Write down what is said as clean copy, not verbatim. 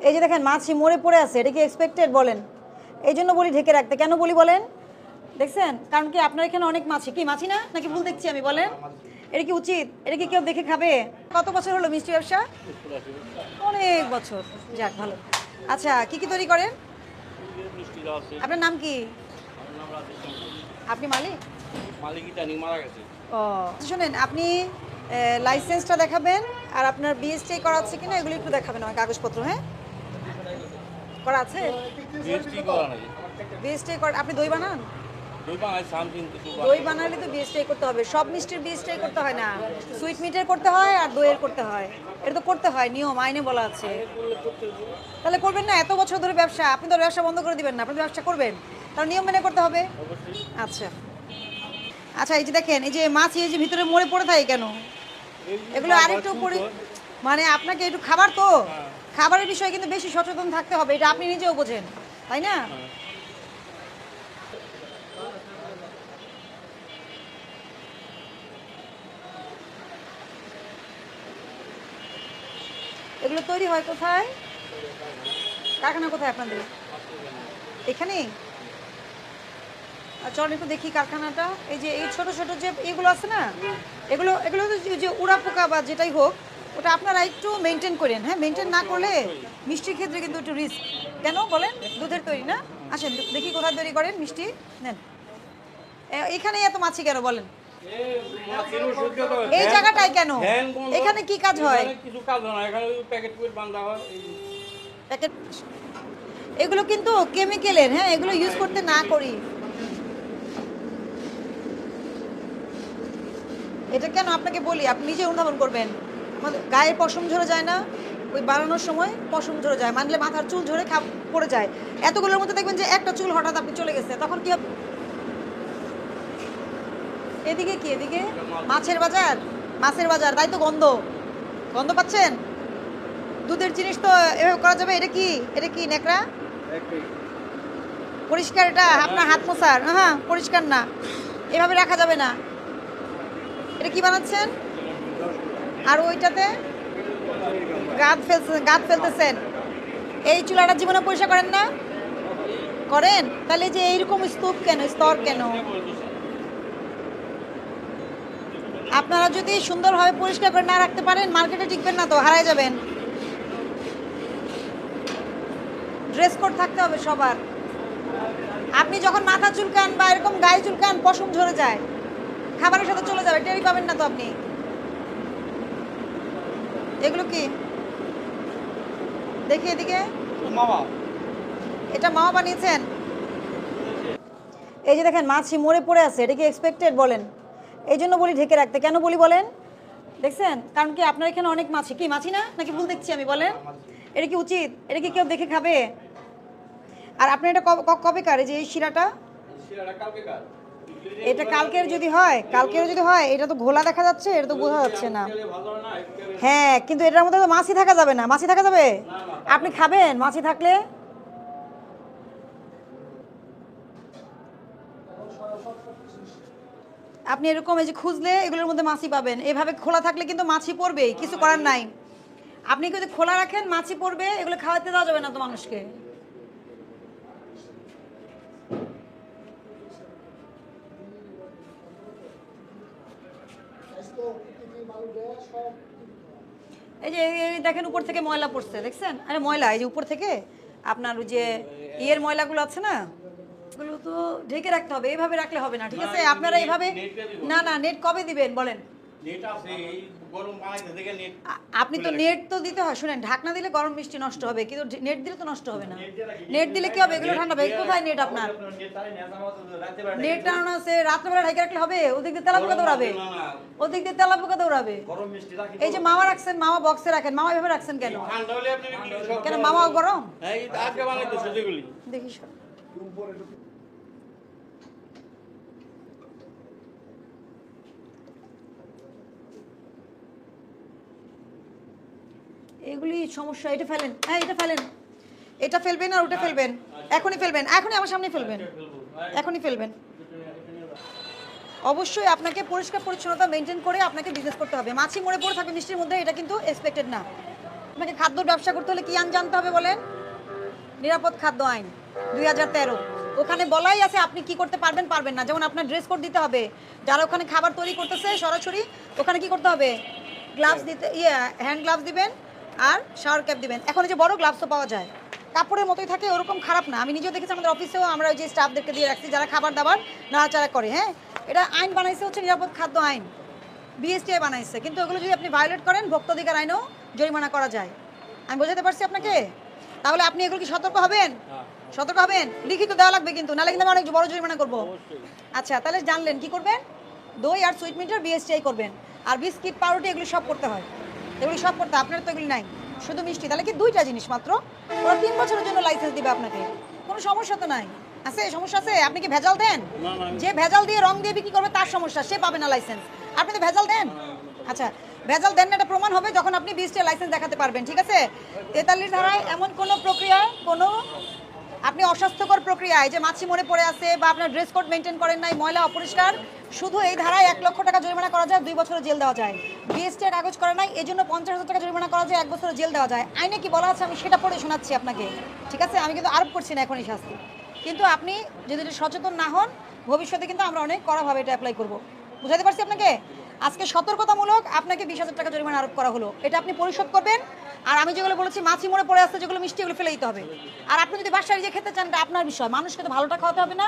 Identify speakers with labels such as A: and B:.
A: এই যে দেখেন মাছি মরে পড়ে আছে, এটা কি এক্সপেক্টেড বলেন? এই জন্য বলি ঢেকে রাখতে। কেন বলি বলেন? দেখছেন, কারণ কি আপনার এখানে অনেক মাছি। কি মাছি না নাকি ভুল দেখছি আমি? বলেন, এটা কি উচিত? এটা কি কেউ দেখে খাবে? কত বছর হলো মিষ্টি ব্যবসা? অনেক বছর। যাক ভালো। আচ্ছা, কি কি তৈরি করেন? আপনার নাম কি? আপনি মালিক? ও শুনেন, আপনি লাইসেন্সটা দেখাবেন আর আপনার বিএসটি করা আছে কিনা এগুলো একটু দেখাবেন আমার কাগজপত্র। হ্যাঁ, করা আছে? বিএসটি করা? আপনি দই বানান? দই বানালে তো বিএসটি করতে হবে। সব মিষ্টির বিএসটি করতে হয় না, সুইট মিটের করতে হয় আর দইয়ের করতে হয়। এটা তো করতে হয়, নিয়ম আইনে বলা আছে। তাহলে করবেন না? এত বছর ধরে ব্যবসা, আপনি তো ব্যবসা বন্ধ করে দিবেন না, আপনি ব্যবসা করবেন, তাহলে নিয়ম মেনে করতে হবে। আচ্ছা আচ্ছা, এই যে দেখেন, এই যে মাছ এই যে ভিতরে মরে পড়ে থাকে কেন? এগুলো আরেকটু পরে মানে আপনাকে একটু খাবার তো খাবারের বিষয়ে কিন্তু বেশি সচেতন থাকতে হবে, এটা আপনি নিজেও বোঝেন, তাই না? এগুলো তৈরি হয় কোথায়? কারখানা কোথায় আপনাদের? এখানে? চল একটু দেখি কারখানাটা। এই যে এই ছোট ছোট যে এগুলো আছে না, এগুলো এগুলো তো যে উড়া পোকা বা যেটাই হোক, ওটা আপনারা একটু মেনটেন করেন। হ্যাঁ, মেনটেন না করলে মিষ্টির ক্ষেত্রে কিন্তু একটু রিস্ক। কেন বলেন? দুধের তৈরি না? আসেন দেখি কোথায় তৈরি করেন মিষ্টি। নেন, এখানে এত মাছি কেন বলেন? এই জায়গাটায় কেন? এখানে কি কাজ হয়? প্যাকেট। এগুলো কিন্তু কেমিক্যালের। হ্যাঁ, এগুলো ইউজ করতে না করি। এটা কেন আপনাকে বলি, আপনি নিজে অনুধাবন করবেন। আমাদের গায়ে পশম ঝরে যায় না? ওই বানানোর সময় পশম ঝরে যায়, মানলে মাথার চুল ঝরে পড়ে যায়। এতগুলোর মধ্যে দেখবেন যে একটা চুল হঠাৎ আপনি চলে গেছে, তখন কি হবে? এদিকে কি? এদিকে মাছের বাজার। মাছের বাজার, তাই তো গন্ধ। গন্ধ পাচ্ছেন? দুধের জিনিস তো এভাবে করা যাবে? এটা কি? এটা কি নেকড়া? পরিষ্কার এটা? আপনার হাত মোছার? হ্যাঁ, পরিষ্কার না, এভাবে রাখা যাবে না। এটা কি বানাচ্ছেন? আর ওইটাতে গাদ ফেলতেছেন। এই চুলাটা জীবনে পরিষ্কার করেন না? করেন? তাহলে যে এইরকম স্তূপ কেন, স্তর কেন? আপনারা যদি সুন্দরভাবে পরিষ্কার করে না রাখতে পারেন, মার্কেটে টিকবেন না তো, হারায় যাবেন। ড্রেস কোড থাকতে হবে সবার। আপনি যখন মাথা চুলকান বা এরকম গায়ে চুলকান, পশম ঝরে যায়, খাবারের সাথে চলে যাবে, টেরই পাবেন না তো আপনি। এগুলো কি? দেখি এদিকে। এটা মামা বানিয়েছেন? এই যে দেখেন মাছি মরে পড়ে আছে, এটা কি এক্সপেক্টেড বলেন? এই জন্য বলি ঢেকে রাখতে। কেন বলি বলেন? দেখছেন, কারণ কি আপনার এখানে অনেক মাছি। কি মাছি না নাকি ভুল দেখছি আমি? বলেন, এটা কি উচিত? এটা কি কেউ দেখে খাবে? আর আপনি এটা কবেকার? এই যে এই শিরাটা, এটা কালকের যদি হয়, এটা তো ঘোলা দেখা যাচ্ছে, এটা তো বোঝা যাচ্ছে না। হ্যাঁ, কিন্তু এটার মধ্যে তো মাছি থাকা যাবে না। মাছি থাকা যাবে? আপনি খাবেন মাছি থাকলে? আপনি এরকম এই যে খুঁজলে এগুলোর মধ্যে মাছি পাবেন। এভাবে খোলা থাকলে কিন্তু মাছি পড়বেই, কিছু করার নাই। আপনি যদি খোলা রাখেন মাছি পড়বে, এগুলো খাওয়াতে দেওয়া যাবে না তো মানুষকে। এই যে দেখেন উপর থেকে ময়লা পড়ছে, দেখছেন? আরে ময়লা, এই যে উপর থেকে আপনার ওই যে ইয়ের ময়লাগুলো আছে না, এগুলো তো ঢেকে রাখতে হবে। এইভাবে রাখলে হবে না, ঠিক আছে? আপনারা এইভাবে না না, নেট কবে দিবেন বলেন? আপনি তো নেট তো দিতে হয়। শুনেন, ঢাকনা দিলে গরম মিষ্টি নষ্ট হবে, কিন্তু নেট দিলে তো নষ্ট হবে না। নেট দিলে কি হবে? এগুলো ঠান্ডা হবে। কোথায় নেট আপনার? নেট টানানো আছে, রাত্রেবেলা ঢেকে রাখলে হবে? ওদিক দিয়ে তেলাপোকা দৌড়াবে, ওদিক দিয়ে তেলাপোকা দৌড়াবে। এই যে মামা রাখছেন, মামা বক্সে রাখেন, মামা এভাবে রাখছেন কেন? কেন মামা গরম? দেখি এগুলি সমস্যা। এটা ফেলেন। হ্যাঁ, এটা ফেলেন। এটা ফেলবেন আর ওটা ফেলবেন। এখনই ফেলবেন, এখনই আমার সামনে ফেলবেন, এখনই ফেলবেন। অবশ্যই আপনাকে পরিষ্কার পরিচ্ছন্নতা মেনটেন করে আপনাকে বিজনেস করতে হবে। মাছি মরে পড়ে থাকবে মিষ্টির মধ্যে, এটা কিন্তু এক্সপেক্টেড না। আপনাকে খাদ্যর ব্যবসা করতে হলে কি আইন জানতে হবে বলেন? নিরাপদ খাদ্য আইন 2013, ওখানে বলাই আছে আপনি কি করতে পারবেন পারবেন না। যেমন আপনার ড্রেস কোড দিতে হবে, যারা ওখানে খাবার তৈরি করতেছে সরাসরি ওখানে কি করতে হবে, গ্লাভস দিতে, হ্যান্ড গ্লাভস দিবেন আর শাওয়ার ক্যাপ দিবেন। এখন এই যে বড় গ্লাভসও পাওয়া যায়, কাপড়ের মতোই থাকে, ওরকম খারাপ না। আমি নিজেও দেখেছি আমাদের অফিসেও, আমরা ওই যে স্টাফদেরকে দিয়ে রাখছি যারা খাবার দাবার নাড়াচাড়া করে। হ্যাঁ, এটা আইন বানাইছে হচ্ছে নিরাপদ খাদ্য আইন, বিএসটিআই বানাইছে, কিন্তু ওগুলো যদি আপনি ভায়োলেট করেন ভোক্তাধিকার আইনও জরিমানা করা যায়। আমি বোঝাতে পারছি আপনাকে? তাহলে আপনি এগুলো কি সতর্ক হবেন? সতর্ক হবেন, লিখিত দেওয়া লাগবে কিন্তু, নাহলে কিন্তু আমি অনেক বড় জরিমানা করবো। আচ্ছা, তাহলে জানলেন কি করবেন? দই আর সুইট মিটের বিএসটিআই করবেন, আর বিস্কিট পাউরুটি এগুলো সব করতে হয়, এগুলি সব করতে হয়। আপনার তো এগুলি নাই, শুধু মিষ্টি। তাহলে কি দুইটা জিনিস মাত্র, ওরা 3 বছরের জন্য লাইসেন্স দিবে আপনাকে, কোনো সমস্যা তো নাই। আছে সমস্যা আছে? আপনি কি ভেজাল দেন? যে ভেজাল দিয়ে রং দিয়ে বিক্রি করবে তার সমস্যা, সে পাবে না লাইসেন্স। আপনি তো ভেজাল দেন। আচ্ছা, ভেজাল দেন না, এটা প্রমাণ হবে যখন আপনি বিএসটিআই লাইসেন্স দেখাতে পারবেন। ঠিক আছে? 43 ধারায় এমন কোনো প্রক্রিয়া, কোনো আপনি অস্বাস্থ্যকর প্রক্রিয়ায় যে মাছি মনে পড়ে আছে বা আপনার ড্রেস কোড মেনটেন করেন নাই, ময়লা অপরিষ্কার, শুধু এই ধারায় 1 লক্ষ টাকা জরিমানা করা যায়, 2 বছরের জেল দেওয়া যায়। বিএসটিআই কাগজ করে নাই এই জন্য 50,000 টাকা জরিমানা করা যায়, 1 বছরের জেল দেওয়া যায়। আইনে কি বলা আছে আমি সেটা পড়ে শোনাচ্ছি আপনাকে। ঠিক আছে? আমি কিন্তু আরোপ করছি না এখন এই শাস্তি, কিন্তু আপনি যদি এটা সচেতন না হন ভবিষ্যতে কিন্তু আমরা অনেক কড়াভাবে এটা অ্যাপ্লাই করবো। বুঝাতে পারছি আপনাকে? আজকে সতর্কতামূলক আপনাকে 20,000 টাকা জরিমানা আরোপ করা হলো, এটা আপনি পরিশোধ করবেন। আর আমি যেগুলো বলেছি মাছি মরে পড়ে আসছে, যেগুলো মিষ্টি, এগুলো ফেলে দিতে হবে। আর আপনি যদি বাসায় যে খেতে চান এটা আপনার বিষয়, মানুষকে তো ভালোটা খাওয়াতে হবে না।